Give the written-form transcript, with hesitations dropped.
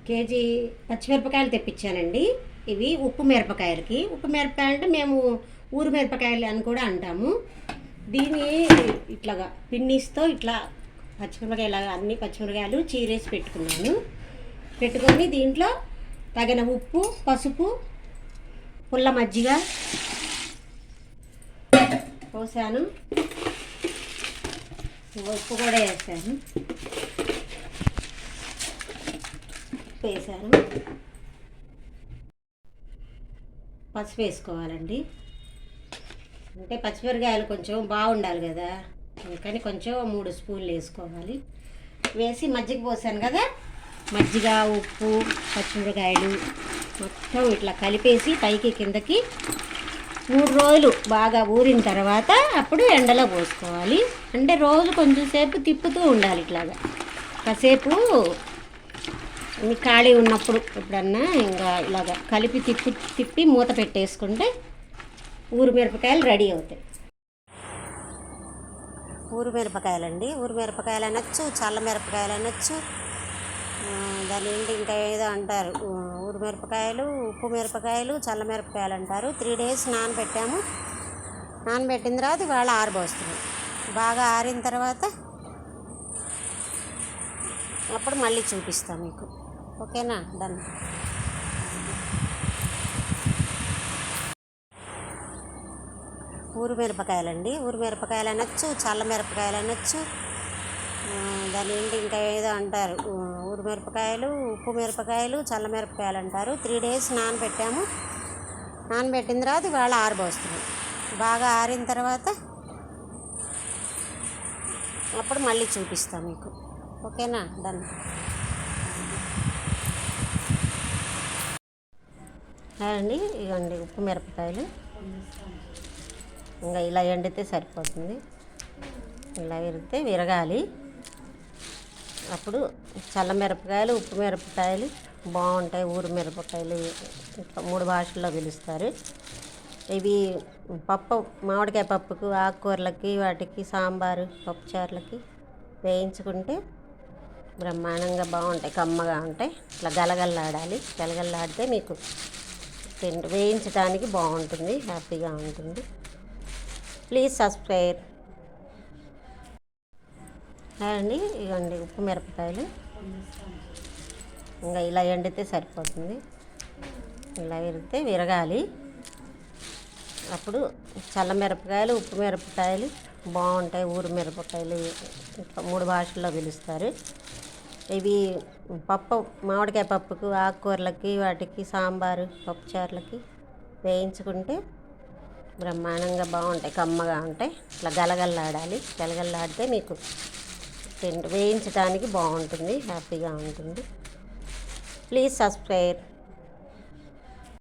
KG పచ్చిమిరపకాయలు తెప్పించానండి. ఇవి ఉప్పు మిరపకాయలకి. ఉప్పు మిరపకాయలు అంటే మేము ఊరు మిరపకాయలు అని కూడా అంటాము. దీన్ని ఇట్లాగా పిన్నిస్తో ఇట్లా పచ్చిమిరపకాయలాగా అన్ని పచ్చిమిరపకాయలు చీరేసి పెట్టుకొని దీంట్లో తగిన ఉప్పు, పసుపు, పుల్ల మజ్జిగ పోసాను. ఉప్పు కూడా వేసాను. పసుపు వేసుకోవాలండి. అంటే పచ్చిమిరకాయలు కొంచెం బాగుండాలి కదా, అందుకని కొంచెం 3 స్పూన్లు వేసుకోవాలి. వేసి మజ్జిగ పోసాను కదా, మజ్జిగ, ఉప్పు, పచ్చిమిరకాయలు మొత్తం ఇట్లా కలిపేసి పైకి కిందకి 3 రోజులు బాగా ఊరిన తర్వాత అప్పుడు ఎండలో పోసుకోవాలి. అంటే రోజు కొంచెం సేపు తిప్పుతూ ఉండాలి. ఇట్లాగా కాసేపు మీకు ఖాళీ ఉన్నప్పుడు ఎప్పుడన్నా ఇంకా ఇలాగ కలిపి తిప్పి మూత పెట్టేసుకుంటే ఊరు మిరపకాయలు రెడీ అవుతాయి. ఊరు మిరపకాయలండి. ఊరు మిరపకాయలు అనొచ్చు, చల్ల మిరపకాయలు అనొచ్చు, దాని ఏంటి ఇంకా ఏదో అంటారు. ఊరు మిరపకాయలు, ఉప్పు మిరపకాయలు, చల్ల మిరపకాయలు అంటారు. 3 డేస్ నానబెట్టాము. నానబెట్టిన తర్వాత ఇవాళ ఆరబోస్తున్నాం. బాగా ఆరిన తర్వాత అప్పుడు మళ్ళీ చూపిస్తాం మీకు. ఓకేనా? డన్. ఊరు మిరపకాయలండి. ఊరు మిరపకాయలు అనొచ్చు, చల్ల మిరపకాయలు అనొచ్చు, దాని ఏంటి ఇంకా ఏదో అంటారు. ఊరు మిరపకాయలు, ఉప్పు మిరపకాయలు, చల్ల మిరపకాయలు అంటారు. 3 డేస్ నానబెట్టాము. నానబెట్టిన తర్వాత ఇవాళ ఆరబోస్తున్నాం. బాగా ఆరిన తర్వాత అప్పుడు మళ్ళీ చూపిస్తాం మీకు. ఓకేనా? డన్. అండి ఇవ్వండి ఉప్పు మిరపకాయలు. ఇంకా ఇలా ఎండితే సరిపోతుంది. ఇలా విరగాలి. అప్పుడు చల్ల మిరపకాయలు, ఉప్పు మిరపకాయలు బాగుంటాయి. ఊరు మిరపకాయలు 3 భాషల్లో పిలుస్తారు. ఇవి పప్పు, మామిడికాయ పప్పుకు, ఆకుకూరలకి, వాటికి సాంబారు, పప్పుచారులకి వేయించుకుంటే బ్రహ్మాండంగా బాగుంటాయి, కమ్మగా ఉంటాయి. ఇట్లా గలగల్లాడాలి. గలగల్లాడితే మీకు వేయించడానికి బాగుంటుంది, హ్యాపీగా ఉంటుంది. Please subscribe. అండి ఇవ్వండి ఉప్పు మిరపకాయలు. ఇంకా ఇలా ఎండితే సరిపోతుంది. ఇలా విరగాలి. అప్పుడు చల్ల మిరపకాయలు, ఉప్పు మిరపకాయలు బాగుంటాయి. ఊరు మిరపకాయలు 3 భాషల్లో పిలుస్తారు. ఇవి పప్పు, మామిడికాయ పప్పుకు, ఆకుకూరలకి, వాటికి సాంబారు, పప్పుచారులకి వేయించుకుంటే బ్రహ్మాండంగా బాగుంటాయి, కమ్మగా ఉంటాయి. ఇట్లా గలగల్లాడాలి. గలగల్లాడితే మీకు వేయించడానికి బాగుంటుంది, హ్యాపీగా ఉంటుంది. Please subscribe.